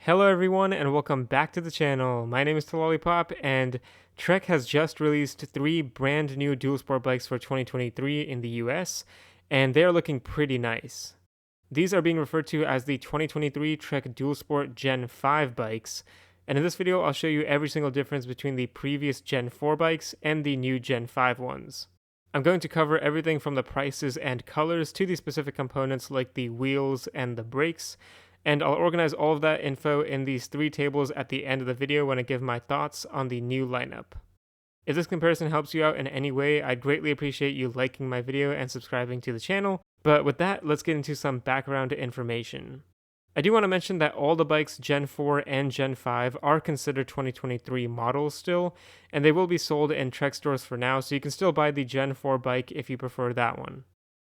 Hello everyone and welcome back to the channel. My name is Lollipop and Trek has just released 3 brand new dual sport bikes for 2023 in the US, and they are looking pretty nice. These are being referred to as the 2023 Trek Dual Sport Gen 5 bikes, and in this video I'll show you every single difference between the previous Gen 4 bikes and the new Gen 5 ones. I'm going to cover everything from the prices and colors to the specific components like the wheels and the brakes, and I'll organize all of that info in these 3 tables at the end of the video when I give my thoughts on the new lineup. If this comparison helps you out in any way, I'd greatly appreciate you liking my video and subscribing to the channel, but with that, let's get into some background information. I do want to mention that all the bikes Gen 4 and Gen 5 are considered 2023 models still, and they will be sold in Trek stores for now, so you can still buy the Gen 4 bike if you prefer that one.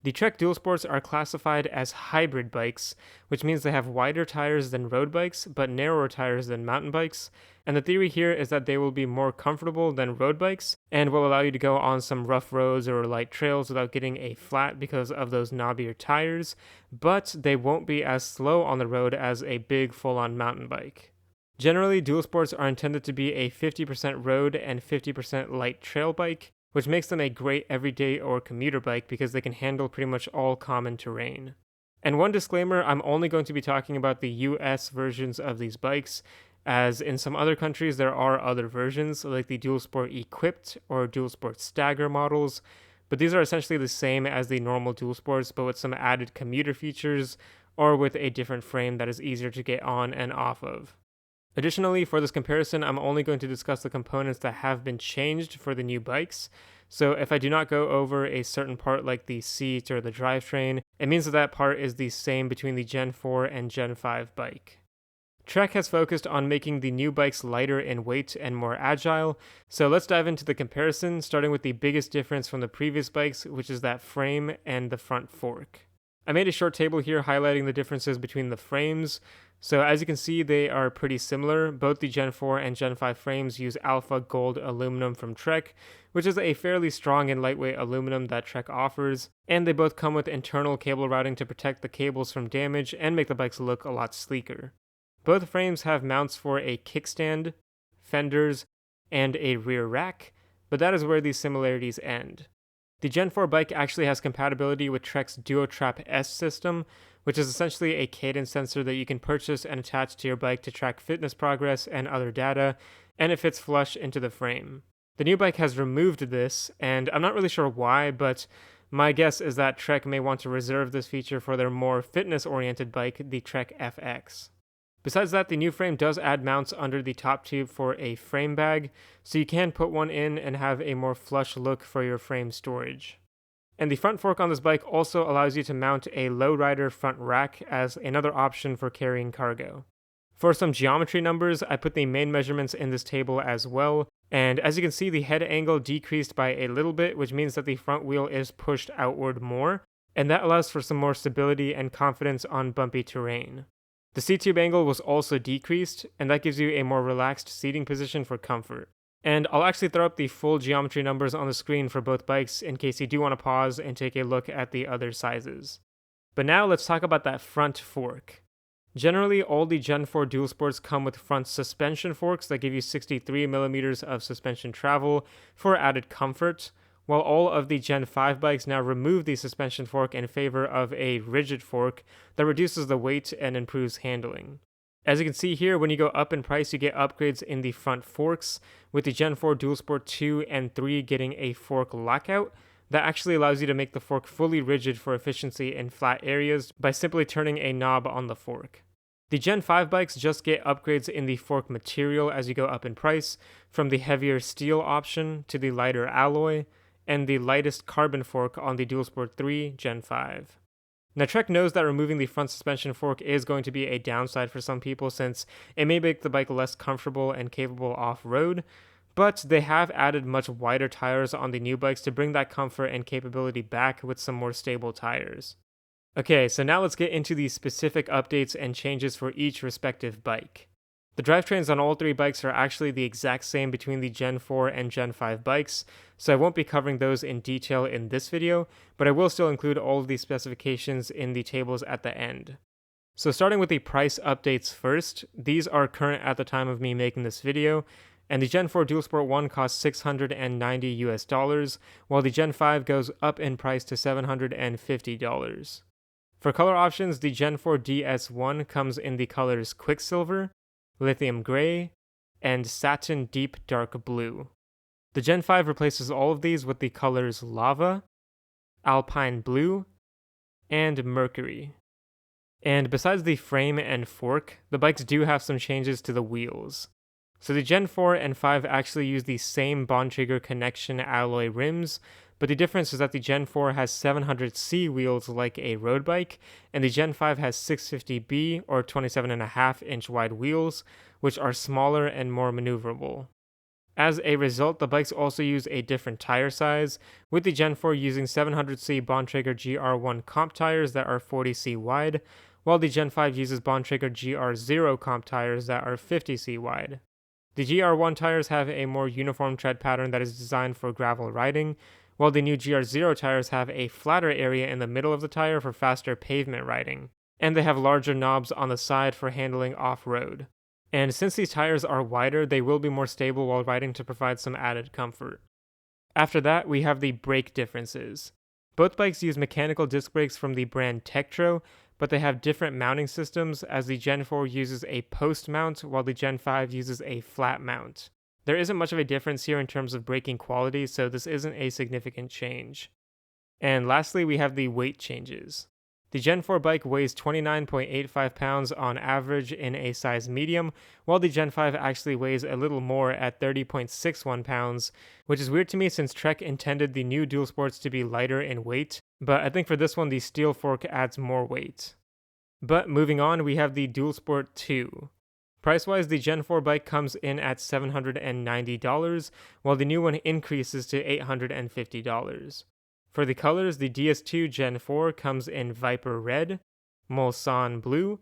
The Trek Dual Sports are classified as hybrid bikes, which means they have wider tires than road bikes, but narrower tires than mountain bikes, and the theory here is that they will be more comfortable than road bikes, and will allow you to go on some rough roads or light trails without getting a flat because of those knobbier tires, but they won't be as slow on the road as a big full-on mountain bike. Generally, dual sports are intended to be a 50% road and 50% light trail bike, which makes them a great everyday or commuter bike because they can handle pretty much all common terrain. And one disclaimer, I'm only going to be talking about the US versions of these bikes, as in some other countries there are other versions like the Dual Sport Equipped or Dual Sport Stagger models, but these are essentially the same as the normal Dual Sports but with some added commuter features or with a different frame that is easier to get on and off of. Additionally, for this comparison, I'm only going to discuss the components that have been changed for the new bikes, so if I do not go over a certain part like the seat or the drivetrain, it means that that part is the same between the Gen 4 and Gen 5 bike. Trek has focused on making the new bikes lighter in weight and more agile, so let's dive into the comparison, starting with the biggest difference from the previous bikes, which is that frame and the front fork. I made a short table here highlighting the differences between the frames. So as you can see, they are pretty similar. Both the Gen 4 and Gen 5 frames use Alpha Gold aluminum from Trek, which is a fairly strong and lightweight aluminum that Trek offers, and they both come with internal cable routing to protect the cables from damage and make the bikes look a lot sleeker. Both frames have mounts for a kickstand, fenders, and a rear rack, but that is where these similarities end. The Gen 4 bike actually has compatibility with Trek's DuoTrap S system, which is essentially a cadence sensor that you can purchase and attach to your bike to track fitness progress and other data, and it fits flush into the frame. The new bike has removed this, and I'm not really sure why, but my guess is that Trek may want to reserve this feature for their more fitness-oriented bike, the Trek FX. Besides that, the new frame does add mounts under the top tube for a frame bag, so you can put one in and have a more flush look for your frame storage. And the front fork on this bike also allows you to mount a lowrider front rack as another option for carrying cargo. For some geometry numbers, I put the main measurements in this table as well, and as you can see, the head angle decreased by a little bit, which means that the front wheel is pushed outward more, and that allows for some more stability and confidence on bumpy terrain. The seat tube angle was also decreased, and that gives you a more relaxed seating position for comfort. And I'll actually throw up the full geometry numbers on the screen for both bikes in case you do want to pause and take a look at the other sizes. But now let's talk about that front fork. Generally, all the Gen 4 dual sports come with front suspension forks that give you 63mm of suspension travel for added comfort, while all of the Gen 5 bikes now remove the suspension fork in favor of a rigid fork that reduces the weight and improves handling. As you can see here, when you go up in price, you get upgrades in the front forks, with the Gen 4 Dual Sport 2 and 3 getting a fork lockout that actually allows you to make the fork fully rigid for efficiency in flat areas by simply turning a knob on the fork. The Gen 5 bikes just get upgrades in the fork material as you go up in price, from the heavier steel option to the lighter alloy, and the lightest carbon fork on the Dual Sport 3 Gen 5. Now Trek knows that removing the front suspension fork is going to be a downside for some people since it may make the bike less comfortable and capable off-road, but they have added much wider tires on the new bikes to bring that comfort and capability back with some more stable tires. Okay, so now let's get into the specific updates and changes for each respective bike. The drivetrains on all 3 bikes are actually the exact same between the Gen 4 and Gen 5 bikes, so I won't be covering those in detail in this video, but I will still include all of these specifications in the tables at the end. So starting with the price updates first, these are current at the time of me making this video, and the Gen 4 DualSport 1 costs $690 US, while the Gen 5 goes up in price to $750. For color options, the Gen 4 DS1 comes in the colors Quicksilver, Lithium Gray, and Satin Deep Dark Blue. The Gen 5 replaces all of these with the colors Lava, Alpine Blue, and Mercury. And besides the frame and fork, the bikes do have some changes to the wheels. So the Gen 4 and 5 actually use the same Bontrager connection alloy rims, but the difference is that the Gen 4 has 700C wheels like a road bike, and the Gen 5 has 650B or 27.5-inch wide wheels, which are smaller and more maneuverable. As a result, the bikes also use a different tire size, with the Gen 4 using 700C Bontrager GR1 comp tires that are 40C wide, while the Gen 5 uses Bontrager GR0 comp tires that are 50C wide. The GR1 tires have a more uniform tread pattern that is designed for gravel riding, while the new GR0 tires have a flatter area in the middle of the tire for faster pavement riding, and they have larger knobs on the side for handling off-road. And since these tires are wider, they will be more stable while riding to provide some added comfort. After that, we have the brake differences. Both bikes use mechanical disc brakes from the brand Tektro, but they have different mounting systems, as the Gen 4 uses a post mount while the Gen 5 uses a flat mount. There isn't much of a difference here in terms of braking quality, so this isn't a significant change. And lastly, we have the weight changes. The Gen 4 bike weighs 29.85 pounds on average in a size medium, while the Gen 5 actually weighs a little more at 30.61 pounds, which is weird to me since Trek intended the new Dual Sports to be lighter in weight, but I think for this one the steel fork adds more weight. But moving on, we have the Dual Sport 2. Price-wise, the Gen 4 bike comes in at $790, while the new one increases to $850. For the colors, the DS2 Gen 4 comes in Viper Red, Mulsanne Blue,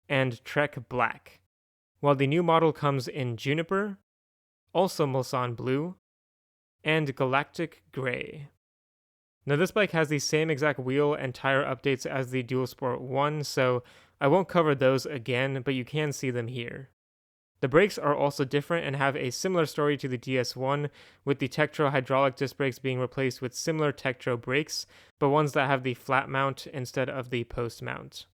and Trek Black, while the new model comes in Juniper, also Mulsanne Blue, and Galactic Gray. Now this bike has the same exact wheel and tire updates as the DualSport 1, so I won't cover those again, but you can see them here. The brakes are also different and have a similar story to the DS1, with the Tektro hydraulic disc brakes being replaced with similar Tektro brakes, but ones that have the flat mount instead of the post mount.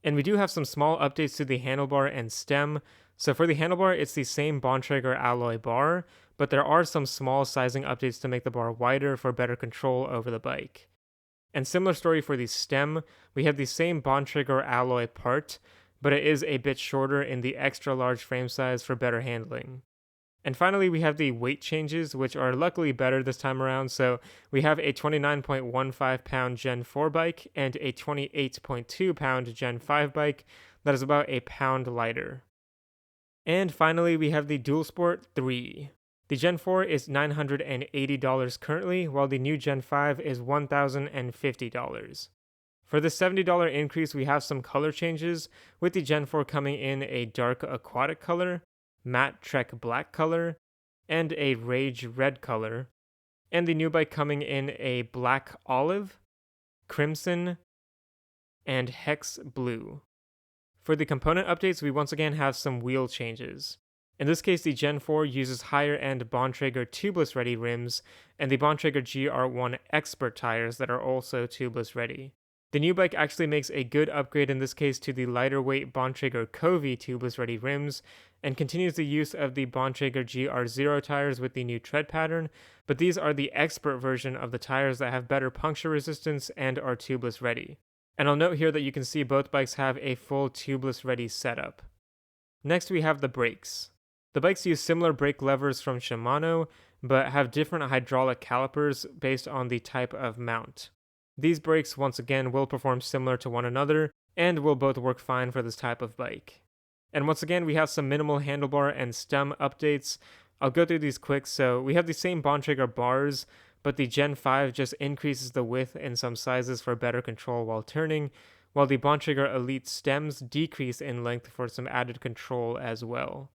And we do have some small updates to the handlebar and stem. So for the handlebar, it's the same Bontrager alloy bar, but there are some small sizing updates to make the bar wider for better control over the bike. And similar story for the stem, we have the same Bontrager alloy part, but it is a bit shorter in the extra large frame size for better handling. And finally, we have the weight changes, which are luckily better this time around. So we have a 29.15 pound Gen 4 bike and a 28.2 pound Gen 5 bike that is about a pound lighter. And finally, we have the DualSport 3. The Gen 4 is $980 currently, while the new Gen 5 is $1,050. For the $70 increase, we have some color changes, with the Gen 4 coming in a dark aquatic color, matte Trek black color, and a rage red color, and the new bike coming in a black olive, crimson, and hex blue. For the component updates, we once again have some wheel changes. In this case, the Gen 4 uses higher-end Bontrager tubeless ready rims, and the Bontrager GR1 Expert tires that are also tubeless ready. The new bike actually makes a good upgrade in this case to the lighter weight Bontrager Covey tubeless ready rims, and continues the use of the Bontrager GR0 tires with the new tread pattern, but these are the Expert version of the tires that have better puncture resistance and are tubeless ready. And I'll note here that you can see both bikes have a full tubeless ready setup. Next we have the brakes. The bikes use similar brake levers from Shimano, but have different hydraulic calipers based on the type of mount. These brakes, once again, will perform similar to one another, and will both work fine for this type of bike. And once again, we have some minimal handlebar and stem updates. I'll go through these quick. So we have the same Bontrager bars, but the Gen 5 just increases the width in some sizes for better control while turning, while the Bontrager Elite stems decrease in length for some added control as well.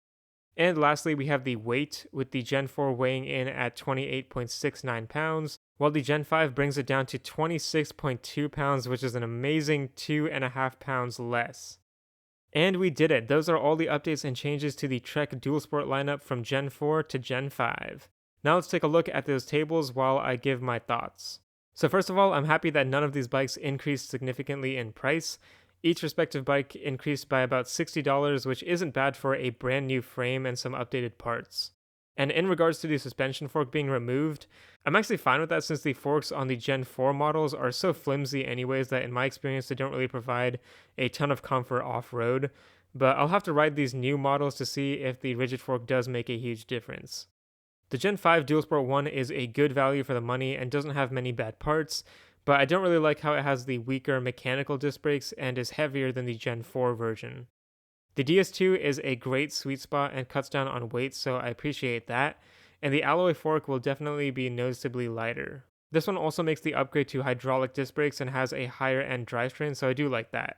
And lastly, we have the weight, with the Gen 4 weighing in at 28.69 pounds, while the Gen 5 brings it down to 26.2 pounds, which is an amazing 2.5 pounds less. And we did it. Those are all the updates and changes to the Trek Dual Sport lineup from Gen 4 to Gen 5. Now let's take a look at those tables while I give my thoughts. So first of all, I'm happy that none of these bikes increased significantly in price. Each respective bike increased by about $60, which isn't bad for a brand new frame and some updated parts. And in regards to the suspension fork being removed, I'm actually fine with that since the forks on the Gen 4 models are so flimsy anyways that in my experience they don't really provide a ton of comfort off-road, but I'll have to ride these new models to see if the rigid fork does make a huge difference. The Gen 5 DualSport 1 is a good value for the money and doesn't have many bad parts, but I don't really like how it has the weaker mechanical disc brakes and is heavier than the Gen 4 version. The DS2 is a great sweet spot and cuts down on weight, so I appreciate that, and the alloy fork will definitely be noticeably lighter. This one also makes the upgrade to hydraulic disc brakes and has a higher end drivetrain, so I do like that.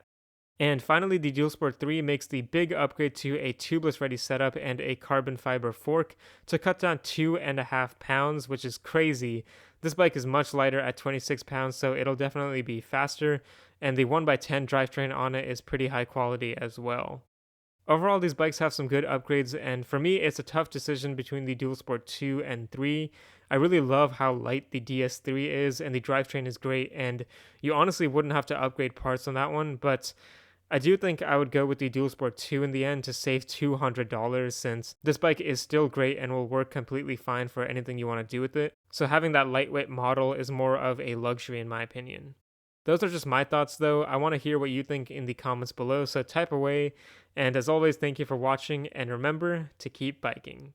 And finally, the DualSport 3 makes the big upgrade to a tubeless ready setup and a carbon fiber fork to cut down 2.5 pounds, which is crazy. This bike is much lighter at 26 pounds, so it'll definitely be faster, and the 1x10 drivetrain on it is pretty high quality as well. Overall, these bikes have some good upgrades, and for me, it's a tough decision between the DualSport 2 and 3. I really love how light the DS3 is, and the drivetrain is great, and you honestly wouldn't have to upgrade parts on that one, but I do think I would go with the DualSport 2 in the end to save $200 since this bike is still great and will work completely fine for anything you want to do with it. So having that lightweight model is more of a luxury in my opinion. Those are just my thoughts though. I want to hear what you think in the comments below, so type away. And as always, thank you for watching and remember to keep biking.